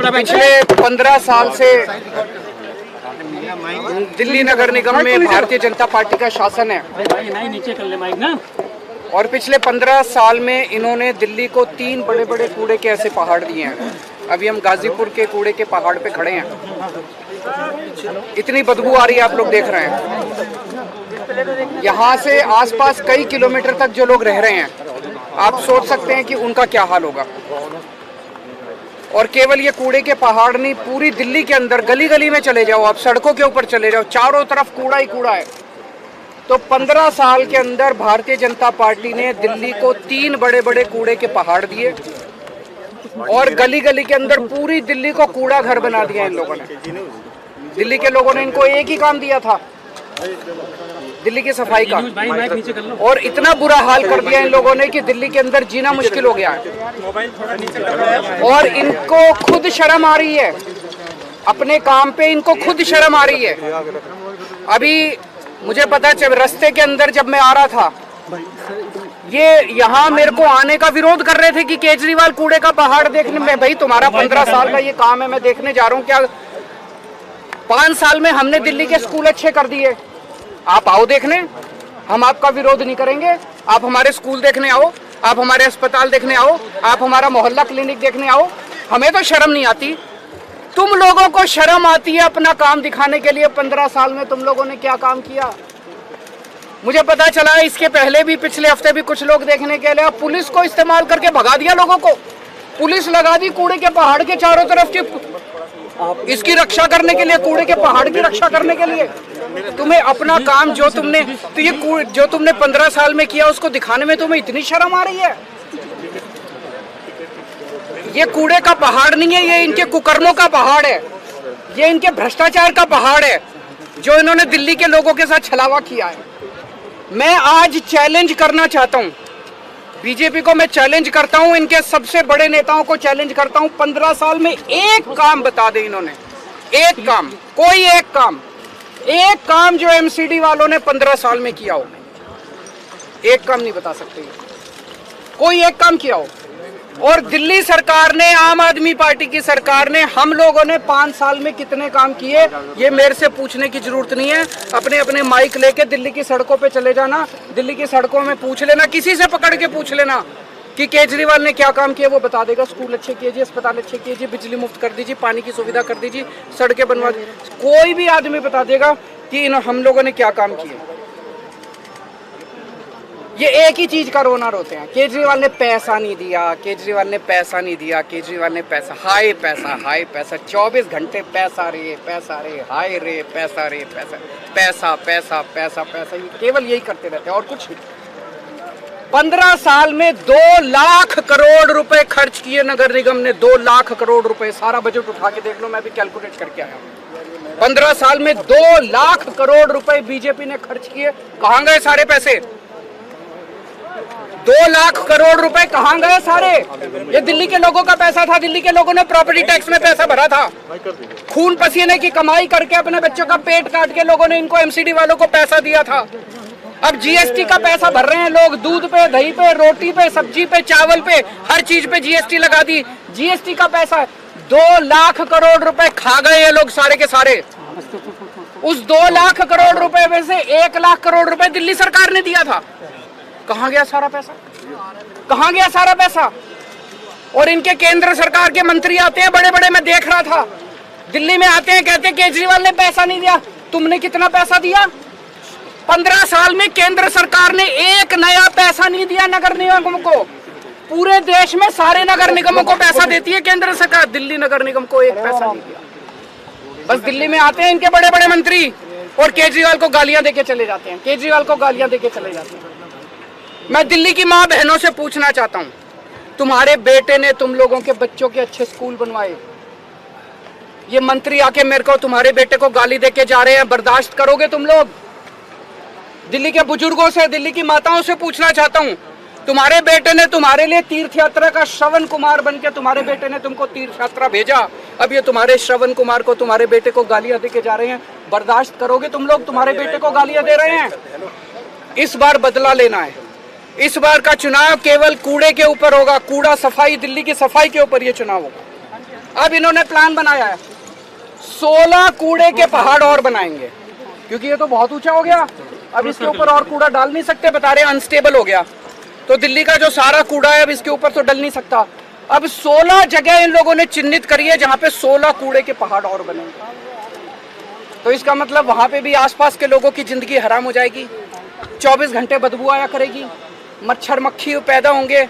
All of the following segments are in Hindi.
पिछले 15 साल से दिल्ली नगर निगम में भारतीय जनता पार्टी का शासन है और पिछले 15 साल में इन्होंने दिल्ली को 3 बड़े बड़े कूड़े के ऐसे पहाड़ दिए हैं। अभी हम गाजीपुर के कूड़े के पहाड़ पे खड़े हैं। इतनी बदबू आ रही है, आप लोग देख रहे हैं। यहाँ से आसपास कई किलोमीटर तक जो लोग रह रहे हैं, आप सोच सकते हैं कि उनका क्या हाल होगा। और केवल ये कूड़े के पहाड़ नहीं, पूरी दिल्ली के अंदर गली गली में चले जाओ, आप सड़कों के ऊपर चले जाओ, चारों तरफ कूड़ा ही कूड़ा है। तो 15 साल के अंदर भारतीय जनता पार्टी ने दिल्ली को 3 बड़े बड़े कूड़े के पहाड़ दिए और गली गली के अंदर पूरी दिल्ली को कूड़ा घर बना दिया इन लोगों ने। दिल्ली के लोगों ने इनको एक ही काम दिया था, दिल्ली की सफाई का, और इतना बुरा हाल कर दिया इन लोगों ने कि दिल्ली के अंदर जीना मुश्किल हो गया है। और इनको खुद शर्म आ रही है, अपने काम पे इनको खुद शर्म आ रही है। अभी मुझे पता चल, रास्ते के अंदर जब मैं आ रहा था, ये यहाँ मेरे को आने का विरोध कर रहे थे कि केजरीवाल कूड़े का पहाड़ देखने में। भाई तुम्हारा 15 साल का ये काम है, मैं देखने जा रहा हूँ। क्या 5 साल में हमने दिल्ली के स्कूल अच्छे कर दिए, आप आओ देखने, हम आपका विरोध नहीं करेंगे। आप हमारे स्कूल देखने आओ, आप हमारे अस्पताल देखने आओ, आप हमारा मोहल्ला क्लिनिक देखने आओ। हमें तो शर्म नहीं आती, तुम लोगों को शर्म आती है अपना काम दिखाने के लिए। 15 साल में तुम लोगों ने क्या काम किया? मुझे पता चला इसके पहले भी, पिछले हफ्ते भी कुछ लोग देखने के लिए पुलिस को इस्तेमाल करके भगा दिया लोगों को। पुलिस लगा दी कूड़े के पहाड़ के चारों तरफ की, इसकी रक्षा करने के लिए, कूड़े के पहाड़ की रक्षा करने के लिए। तुम्हें अपना काम जो तुमने, तो ये जो तुमने 15 साल में किया उसको दिखाने में तुम्हें इतनी शर्म आ रही है? ये कूड़े का पहाड़ नहीं है, ये इनके कुकर्मों का पहाड़ है, ये इनके भ्रष्टाचार का पहाड़ है जो इन्होंने दिल्ली के लोगों के साथ छलावा किया है। मैं आज चैलेंज करना चाहता हूं, बीजेपी को मैं चैलेंज करता हूं, इनके सबसे बड़े नेताओं को चैलेंज करता हूं। 15 साल में एक काम बता दे इन्होंने, एक काम, कोई एक काम जो एमसीडी वालों ने 15 साल में किया हो। एक काम नहीं बता सकते, कोई एक काम किया हो। और दिल्ली सरकार ने, आम आदमी पार्टी की सरकार ने, हम लोगों ने 5 साल में कितने काम किए, ये मेरे से पूछने की जरूरत नहीं है। अपने अपने माइक लेके दिल्ली की सड़कों पे चले जाना, दिल्ली की सड़कों में पूछ लेना, किसी से पकड़ के पूछ लेना कि केजरीवाल ने क्या काम किया, वो बता देगा। स्कूल अच्छे कीजिए, अस्पताल अच्छे कीजिए, बिजली मुफ्त कर दीजिए, पानी की सुविधा कर दीजिए, सड़कें बनवा दीजिए, कोई भी आदमी बता देगा कि हम लोगों ने क्या काम किए। ये एक ही चीज का रोना रोते हैं, केजरीवाल ने पैसा नहीं दिया, केजरीवाल ने पैसा नहीं दिया, केजरीवाल ने पैसा, हाय पैसा, हाय पैसा, 24 घंटे पैसा रे, हाय रे, पैसा रे, पैसा, पैसा पैसा पैसा पैसा, ये केवल यही करते रहते हैं और कुछ नहीं। 15 साल में 2 लाख करोड़ रुपए खर्च किए नगर निगम ने, 2 लाख करोड़ रुपए। सारा बजट उठा के देख लो, मैं भी कैलकुलेट करके आया हूँ। 15 साल में 2 लाख करोड़ रुपए बीजेपी ने खर्च किए। कहां गए सारे पैसे? 2 लाख करोड़ रुपए कहां गए सारे? ये दिल्ली के लोगों का पैसा था, दिल्ली के लोगों ने प्रॉपर्टी टैक्स में पैसा भरा था, खून पसीने की कमाई करके अपने बच्चों का पेट काट के लोगों ने इनको एमसीडी वालों को पैसा दिया था। अब जीएसटी का पैसा भर रहे हैं लोग, दूध पे, दही पे, रोटी पे, सब्जी पे, चावल पे, हर चीज पे जीएसटी लगा दी। जीएसटी का पैसा 2 लाख करोड़ रुपए खा गए ये लोग सारे के सारे। उस 2 लाख करोड़ रुपए में से 1 लाख करोड़ रुपए दिल्ली सरकार ने दिया था। कहां गया सारा पैसा? कहां गया सारा पैसा? और इनके केंद्र सरकार के मंत्री आते हैं बड़े बड़े, मैं देख रहा था, दिल्ली में आते हैं, कहते हैं केजरीवाल ने पैसा नहीं दिया। तुमने कितना पैसा दिया? 15 साल में केंद्र सरकार ने एक नया पैसा नहीं दिया नगर निगम को। पूरे देश में सारे नगर निगमों को पैसा देती है केंद्र सरकार, दिल्ली नगर निगम को एक पैसा नहीं दिया। बस दिल्ली में आते हैं इनके बड़े बड़े मंत्री और केजरीवाल को गालियां देके चले जाते हैं, केजरीवाल को गालियां देके चले जाते हैं। मैं दिल्ली की माँ बहनों से पूछना चाहता हूँ, तुम्हारे बेटे ने तुम लोगों के बच्चों के अच्छे स्कूल बनवाए, ये मंत्री आके मेरे को, तुम्हारे बेटे को गाली देके जा रहे हैं, बर्दाश्त करोगे तुम लोग? दिल्ली के बुजुर्गों से, दिल्ली की माताओं से पूछना चाहता हूँ, तुम्हारे बेटे ने तुम्हारे लिए तीर्थ यात्रा का श्रवण कुमार बनके, तुम्हारे बेटे ने तुमको तीर्थ यात्रा भेजा, अब ये तुम्हारे श्रवण कुमार को, तुम्हारे बेटे को गालियां देके जा रहे हैं, बर्दाश्त करोगे तुम लोग? तुम्हारे बेटे को गालियां दे रहे हैं। इस बार बदला लेना है, इस बार का चुनाव केवल कूड़े के ऊपर होगा, कूड़ा सफाई, दिल्ली की सफाई के ऊपर ये चुनाव होगा। अब इन्होंने प्लान बनाया है 16 कूड़े के पहाड़ और बनाएंगे, क्योंकि ये तो बहुत ऊंचा हो गया, अब इसके ऊपर और कूड़ा डाल नहीं सकते, बता रहे अनस्टेबल हो गया। तो दिल्ली का जो सारा कूड़ा है अब इसके ऊपर तो डल नहीं सकता। अब 16 जगह इन लोगों ने चिन्हित करी है जहां पे 16 कूड़े के पहाड़ और बनेंगे। तो इसका मतलब वहां पे भी आसपास के लोगों की जिंदगी हराम हो जाएगी, 24 घंटे बदबू आया करेगी, मच्छर मक्खी पैदा होंगे,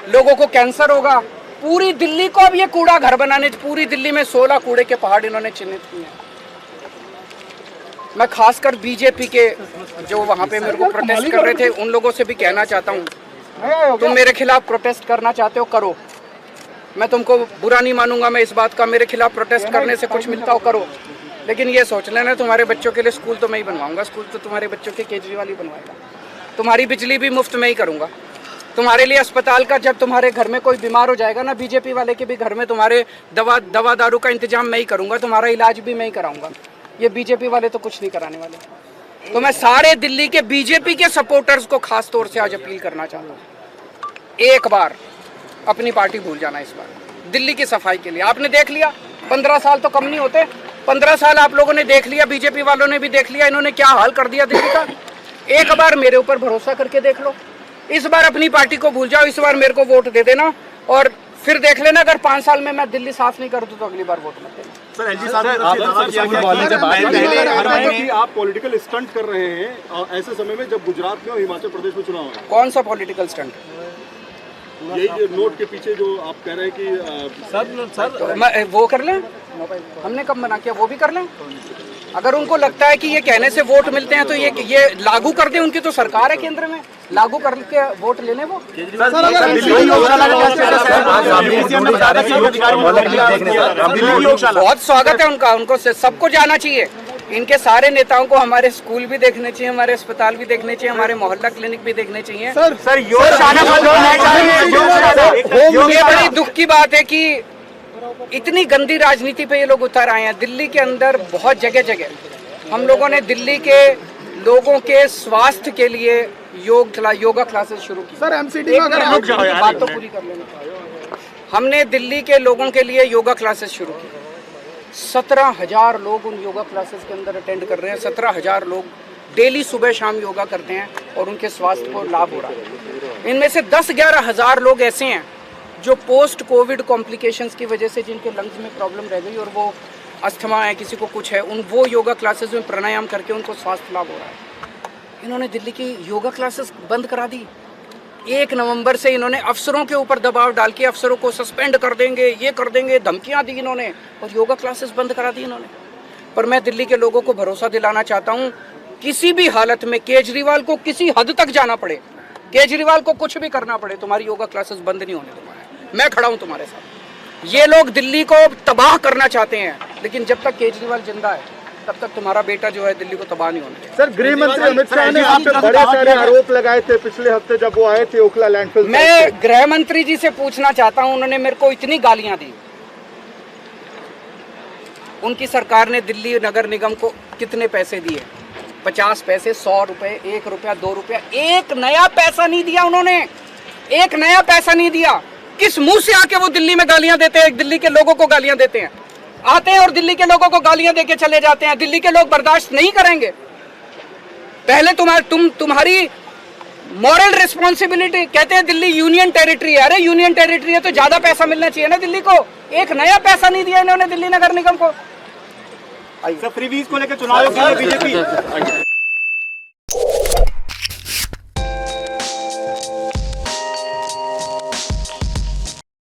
लोगों को कैंसर होगा। पूरी दिल्ली को अब ये कूड़ा घर बनाने, पूरी दिल्ली में 16 कूड़े के पहाड़ इन्होंने चिन्हित किए हैं। मैं खासकर बीजेपी के जो वहां पे मेरे को प्रोटेस्ट कर रहे थे उन लोगों से भी कहना चाहता हूँ, तुम मेरे खिलाफ प्रोटेस्ट करना चाहते हो करो, मैं तुमको बुरा नहीं मानूंगा। मैं इस बात का, मेरे खिलाफ प्रोटेस्ट करने से कुछ मिलता हो करो, लेकिन ये सोच लेना तुम्हारे बच्चों के लिए स्कूल तो मैं ही बनवाऊंगा, स्कूल तो तुम्हारे बच्चों के केजरीवाल ही बनवाएगा, तुम्हारी बिजली भी मुफ्त में ही करूंगा, तुम्हारे लिए अस्पताल का, जब तुम्हारे घर में कोई बीमार हो जाएगा ना, बीजेपी वाले के भी घर में तुम्हारे दवा दारू का इंतजाम मैं ही करूंगा, तुम्हारा इलाज भी मैं ही कराऊंगा। ये बीजेपी वाले तो कुछ नहीं कराने वाले। तो मैं सारे दिल्ली के बीजेपी के सपोर्टर्स को खास तौर से आज अपील करना चाहता हूँ, एक बार अपनी पार्टी भूल जाना। इस बार दिल्ली की सफाई के लिए आपने देख लिया, 15 साल तो कम नहीं होते, 15 साल आप लोगों ने देख लिया, बीजेपी वालों ने भी देख लिया, इन्होंने क्या हाल कर दिया दिल्ली का। एक बार मेरे ऊपर भरोसा करके देख लो, इस बार अपनी पार्टी को भूल जाओ, इस बार मेरे को वोट दे देना और फिर देख लेना, अगर 5 साल में मैं दिल्ली साफ नहीं कर दूं तो अगली बार वोट मत देना। सर एलजी साहब आप पॉलिटिकल स्टंट कर रहे हैं ऐसे समय में जब गुजरात में और हिमाचल प्रदेश में चुनाव है। कौन सा पॉलिटिकल स्टंट? यही नोट के पीछे जो आप कह रहे हैं कि सर तो वो कर लें, हमने कब मना किया, वो भी कर लें। अगर उनको लगता है कि ये कहने से वोट मिलते हैं तो ये लागू कर दें, उनकी तो सरकार है केंद्र में, लागू करके वोट लेने वो। बहुत स्वागत है उनका, उनको सबको जाना चाहिए। इनके सारे नेताओं को हमारे स्कूल भी देखने चाहिए, हमारे अस्पताल भी देखने चाहिए, हमारे मोहल्ला क्लिनिक भी देखने चाहिए। सर ये बड़ी दुख की बात है कि इतनी गंदी राजनीति पे ये लोग उतर आए हैं। दिल्ली के अंदर बहुत जगह जगह हम लोगों ने दिल्ली के लोगों के स्वास्थ्य के लिए योगा क्लासेस शुरू की। सर एमसीडी में बात तो पूरी कर लेना। हमने दिल्ली के लोगों के लिए योगा क्लासेस शुरू की, 17,000 लोग उन योगा क्लासेस के अंदर अटेंड कर रहे हैं। 17,000 लोग डेली सुबह शाम योगा करते हैं और उनके स्वास्थ्य को लाभ हो रहा है। इनमें से 10-11 हज़ार लोग ऐसे हैं जो पोस्ट कोविड कॉम्प्लिकेशंस की वजह से जिनके लंग्स में प्रॉब्लम रह गई और वो अस्थमा है, किसी को कुछ है, वो योगा क्लासेस में प्राणायाम करके उनको स्वास्थ्य लाभ हो रहा है। इन्होंने दिल्ली की योगा क्लासेस बंद करा दी। 1 नवंबर से इन्होंने अफसरों के ऊपर दबाव डाल के अफसरों को सस्पेंड कर देंगे, ये कर देंगे, धमकियां दी इन्होंने और योगा क्लासेस बंद करा दी इन्होंने। पर मैं दिल्ली के लोगों को भरोसा दिलाना चाहता हूं, किसी भी हालत में केजरीवाल को किसी हद तक जाना पड़े, केजरीवाल को कुछ भी करना पड़े, तुम्हारी योगा क्लासेस बंद नहीं होने तुम्हारे। मैं खड़ा हूं तुम्हारे साथ। ये लोग दिल्ली को तबाह करना चाहते हैं, लेकिन जब तक केजरीवाल जिंदा है तब तक तुम्हारा बेटा जो है दिल्ली को तबाह नहीं होने देगा। सर गृह मंत्री अमित शाह ने आप पे बड़े सारे आरोप लगाए थे पिछले हफ्ते जब वो आए थे ओखला लैंडफिल। मैं गृह मंत्री जी से पूछना चाहता हूं, उन्होंने मेरे को इतनी गालियां दी। उनकी सरकार ने दिल्ली नगर निगम को कितने पैसे दिए? 50 पैसे, 100 रुपए, 1 रुपया, 2 रुपया, एक नया पैसा नहीं दिया उन्होंने, एक नया पैसा नहीं दिया। किस मुंह से आके वो दिल्ली में गालियां देते हैं, दिल्ली के लोगों को गालियां देते हैं, आते हैं और दिल्ली के लोगों को गालियां देके चले जाते हैं। दिल्ली के लोग बर्दाश्त नहीं करेंगे। पहले तुम्हारी मॉरल रिस्पॉन्सिबिलिटी, कहते हैं दिल्ली यूनियन टेरिटरी है, अरे यूनियन टेरिटरी है तो ज्यादा पैसा मिलना चाहिए ना दिल्ली को। एक नया पैसा नहीं दिया इन्होंने दिल्ली नगर निगम को। फ्रीबीज को लेकर चुनाव बीजेपी